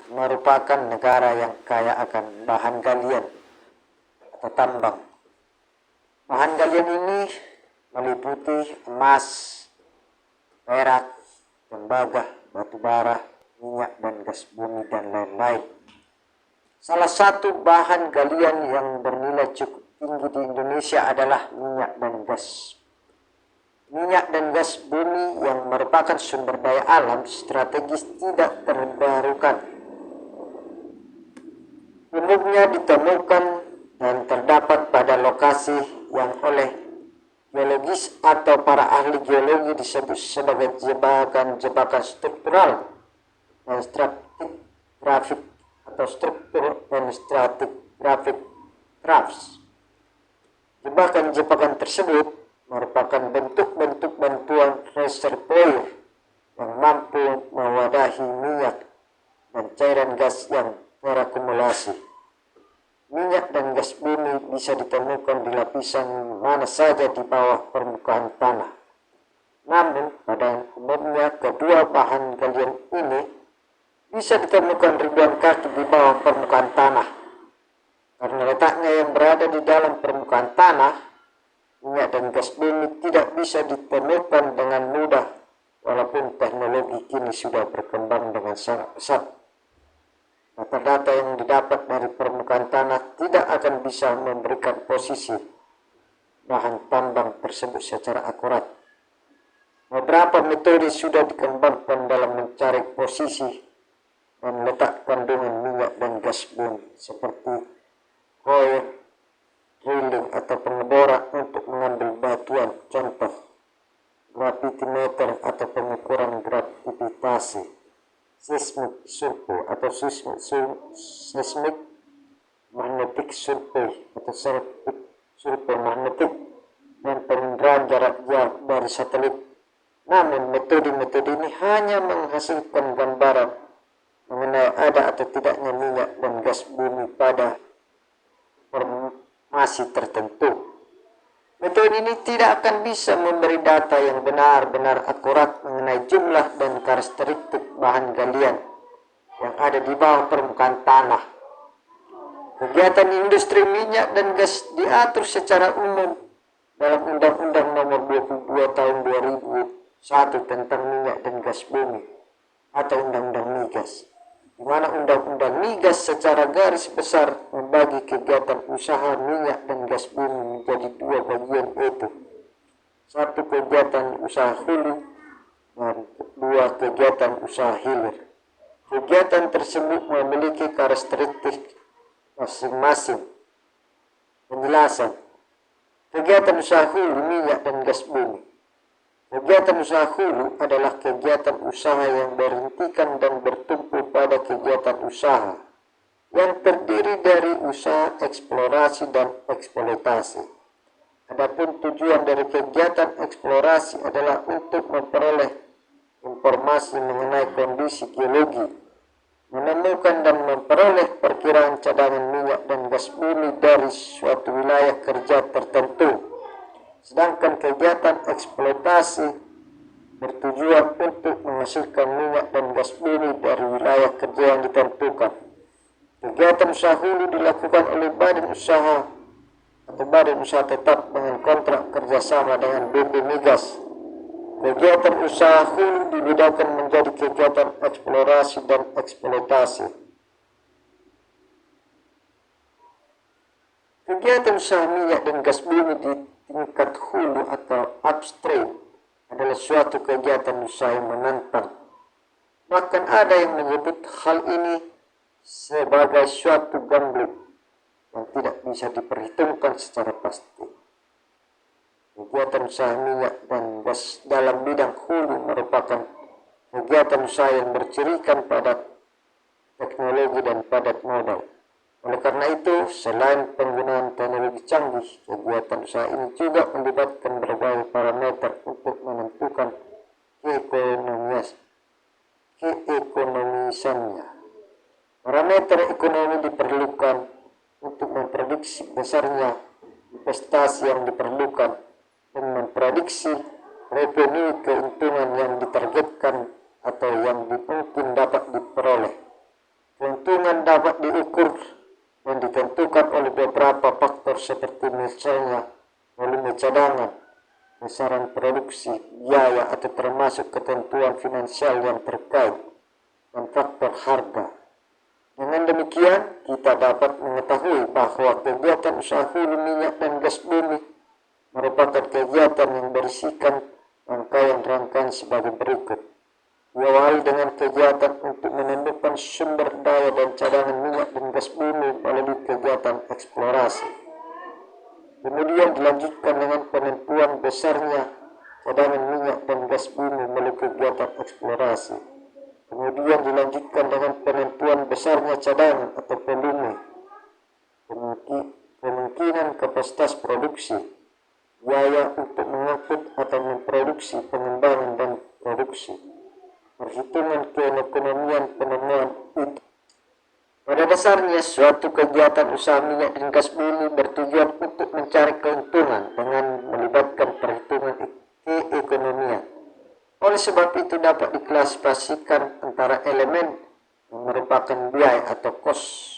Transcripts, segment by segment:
merupakan negara yang kaya akan bahan galian atau tambang. Bahan galian ini meliputi emas, perak, tembaga, batu bara, minyak dan gas bumi, dan lain-lain. Salah satu bahan galian yang bernilai cukup tinggi di Indonesia adalah minyak dan gas. Minyak dan gas bumi yang merupakan sumber daya alam strategis tidak terbarukan. Umumnya ditemukan dan terdapat pada lokasi yang oleh geologis atau para ahli geologi disebut sebagai jebakan-jebakan struktural dan stratigrafik atau struktur dan stratigrafik troughs. Jebakan-jebakan tersebut merupakan bentuk-bentuk bantuan reservoir yang mampu mewadahi minyak dan cairan gas yang terakumulasi. Minyak dan gas bumi bisa ditemukan di lapisan mana saja di bawah permukaan tanah. Namun, pada umumnya kedua bahan galian ini bisa ditemukan ribuan kaki di bawah permukaan tanah. Karena letaknya yang berada di dalam permukaan tanah, minyak dan gas bumi tidak bisa ditemukan dengan mudah, walaupun teknologi kini sudah berkembang dengan sangat pesat. Data-data yang didapat dari permukaan tanah tidak akan bisa memberikan posisi bahan tambang tersebut secara akurat. Beberapa metode sudah dikembangkan dalam mencari posisi dan letak kandungan minyak dan gas bumi, seperti core drilling atau pengeboran untuk mengambil batuan, contoh gravitimeter atau pengukuran gravitasi, seismic survey atau seismic magnetic survey atau survey magnetik, dan penginderaan jarak jauh dari satelit. Namun metode-metode ini hanya menghasilkan gambaran mengenai ada atau tidaknya minyak dan gas bumi pada formasi tertentu. Metode ini tidak akan bisa memberi data yang benar-benar akurat mengenai jumlah dan karakteristik bahan galian yang ada di bawah permukaan tanah. Kegiatan industri minyak dan gas diatur secara umum dalam Undang-Undang Nomor 22 Tahun 2001 tentang minyak dan gas bumi atau Undang-Undang Migas, di mana Undang-Undang Migas secara garis besar membagi kegiatan usaha minyak dan gas bumi menjadi dua bagian, yaitu satu kegiatan usaha hulu dan dua kegiatan usaha hilir. Kegiatan tersebut memiliki karakteristik masing-masing. Penjelasan: kegiatan usaha hulu minyak dan gas bumi. Kegiatan usaha hulu adalah kegiatan usaha yang berhentikan dan bertumpu pada kegiatan usaha yang terdiri dari usaha eksplorasi dan eksploitasi. Adapun tujuan dari kegiatan eksplorasi adalah untuk memperoleh informasi mengenai kondisi geologi, menemukan dan memperoleh perkiraan cadangan minyak dan gas bumi dari suatu wilayah kerja tertentu. Sedangkan kegiatan eksploitasi bertujuan untuk menghasilkan minyak dan gas bumi dari wilayah kerja yang ditentukan. Kegiatan usaha hulu dilakukan oleh badan usaha atau badan usaha tetap dengan kontrak kerjasama dengan BP Migas. Kegiatan usaha hulu dibedakan menjadi kegiatan eksplorasi dan eksploitasi. Kegiatan usaha minyak dan gas bumi di tingkat hulu atau upstream adalah suatu kegiatan usaha yang menantang. Bahkan ada yang menyebut hal ini sebagai suatu gambling yang tidak bisa diperhitungkan secara pasti. Kegiatan usaha minyak dan gas dalam bidang hulu merupakan kegiatan usaha yang bercirikan pada teknologi dan padat modal. Oleh karena itu, selain penggunaan teknologi canggih, kegiatan usaha ini juga melibatkan berbagai parameter untuk menentukan keekonomisannya. Parameter ekonomi diperlukan untuk memprediksi besarnya investasi yang diperlukan dan memprediksi revenue keuntungan yang ditargetkan atau yang mungkin dapat diperoleh. dapat diukur dan ditentukan oleh beberapa faktor seperti misalnya volume cadangan, besaran produksi, biaya atau termasuk ketentuan finansial yang terkait, dan faktor harga. Dengan demikian, kita dapat mengetahui bahwa kegiatan usaha hulu minyak dan gas bumi merupakan kegiatan yang berisikan rangkaian-rangkaian sebagai berikut. Diawali dengan kegiatan untuk menemukan sumber daya dan cadangan minyak dan gas bumi melalui kegiatan eksplorasi. Kemudian dilanjutkan dengan penentuan besarnya cadangan minyak dan gas bumi melalui kegiatan eksplorasi. Kemudian dilanjutkan dengan penentuan besarnya cadangan atau volume, kemungkinan kapasitas produksi, biaya untuk mengangkut atau memproduksi, pengembangan dan produksi, perhitungan keekonomian penemuan itu. Pada dasarnya, suatu kegiatan usaha minyak dan gas bumi bertujuan untuk mencari keuntungan dengan melibatkan perhitungan keekonomian. Oleh sebab itu dapat diklasifikasikan antara elemen yang merupakan biaya atau cost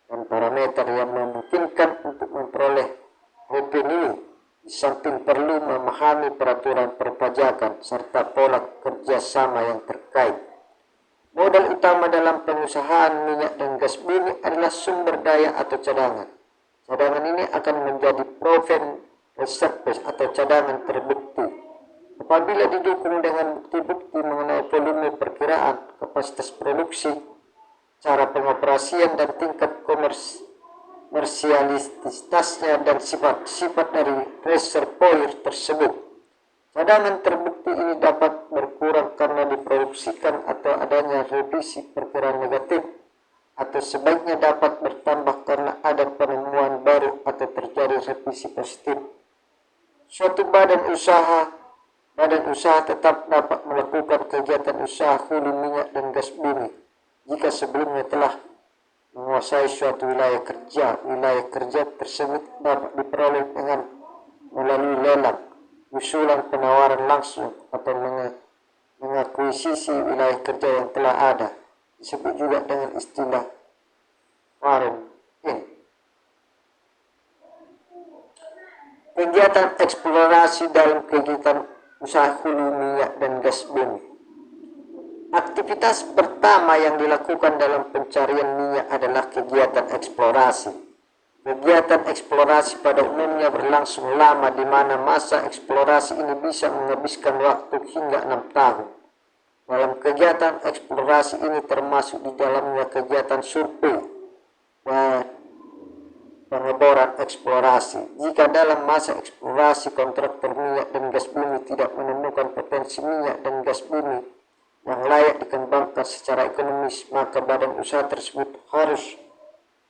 dan parameter yang memungkinkan untuk memperoleh revenue, di samping perlu memahami peraturan perpajakan serta pola kerjasama yang terkait. Modal utama dalam pengusahaan minyak dan gas bumi adalah sumber daya atau cadangan. Cadangan ini akan menjadi proven reserves atau cadangan terbukti. Apabila didukung dengan bukti-bukti mengenai volume perkiraan, kapasitas produksi, cara pengoperasian dan tingkat komersialitasnya dan sifat-sifat dari reservoir tersebut. Cadangan terbukti ini dapat berkurang karena diproduksikan atau adanya revisi perkiraan negatif, atau sebaiknya dapat bertambah karena ada penemuan baru atau terjadi revisi positif. Suatu badan usaha tetap dapat melakukan kegiatan usaha hulu minyak dan gas bumi jika sebelumnya telah menguasai suatu wilayah kerja. Wilayah kerja tersebut dapat diperoleh dengan melalui lelang, usulan penawaran langsung, atau mengakuisisi wilayah kerja yang telah ada, disebut juga dengan istilah farm in. Kegiatan eksplorasi dalam kegiatan usaha hulu minyak dan gas bumi. Aktivitas pertama yang dilakukan dalam pencarian minyak adalah kegiatan eksplorasi. Kegiatan eksplorasi pada umumnya berlangsung lama, di mana masa eksplorasi ini bisa menghabiskan waktu hingga 6 tahun. Dalam kegiatan eksplorasi ini termasuk di dalamnya kegiatan survei dan pengeboran eksplorasi. Jika dalam masa eksplorasi kontraktor minyak dan gas bumi tidak menemukan potensi minyak dan gas bumi yang layak dikembangkan secara ekonomis, maka badan usaha tersebut harus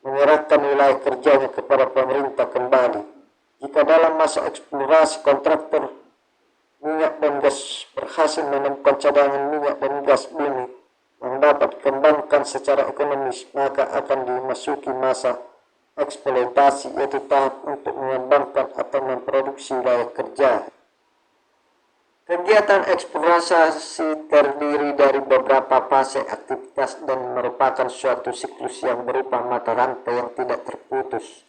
menyerahkan wilayah kerjanya kepada pemerintah kembali. Jika dalam masa eksplorasi kontraktor minyak dan gas berhasil menemukan cadangan minyak dan gas bumi yang dapat dikembangkan secara ekonomis, maka akan dimasuki masa eksploitasi, yaitu tahap untuk mengembangkan atau memproduksi wilayah kerja. Kegiatan eksplorasi terdiri dari beberapa fase aktivitas dan merupakan suatu siklus yang berupa mata rantai yang tidak terputus.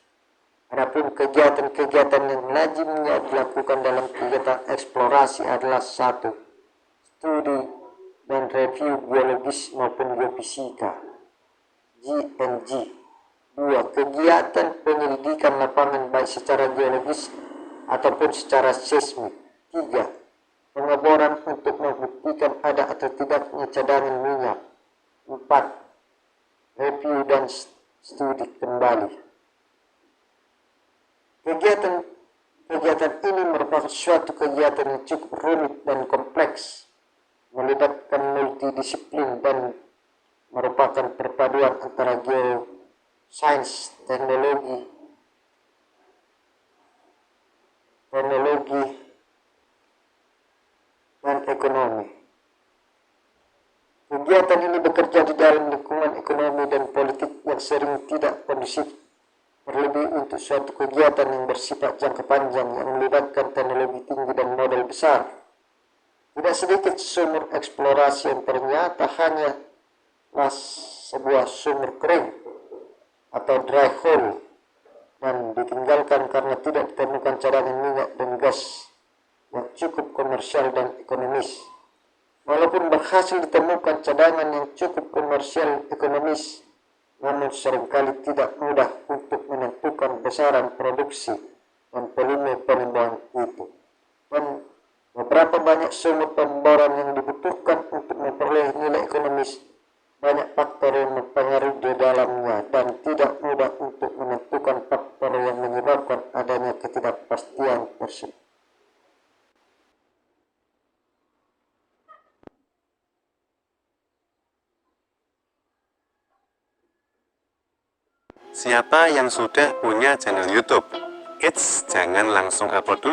Adapun kegiatan-kegiatan yang lazimnya dilakukan dalam kegiatan eksplorasi adalah 1. Studi dan review geologis maupun geofisika (G&G). 2. Kegiatan penyelidikan lapangan baik secara geologis ataupun secara seismik. 3. Pengeboran untuk membuktikan ada atau tidaknya cadangan minyak. 4. Review dan studi kembali. Kegiatan ini merupakan suatu kegiatan yang cukup rumit dan kompleks, melibatkan multidisiplin dan merupakan perpaduan antara geosains, teknologi dan ekonomi. Kegiatan ini bekerja di dalam lingkungan ekonomi dan politik yang sering tidak kondusif, terlebih untuk suatu kegiatan yang bersifat jangka panjang yang melibatkan teknologi tinggi dan modal besar. Tidak sedikit sumur eksplorasi yang ternyata hanyalah sebuah sumur kering atau dry hole dan ditinggalkan karena tidak ditemukan cadangan minyak dan gas yang cukup komersial dan ekonomis. Walaupun berhasil ditemukan cadangan yang cukup komersial ekonomis, namun seringkali tidak mudah untuk menentukan besaran produksi dan volume pengembangan itu. Dan beberapa banyak sumur pemboran yang dibutuhkan untuk memperoleh nilai ekonomis, banyak faktor yang mempengaruhi di dalamnya dan tidak mudah untuk menentukan faktor yang menyebabkan adanya ketidakpastian tersebut. Siapa yang sudah punya channel YouTube? Eits, jangan langsung upload dulu.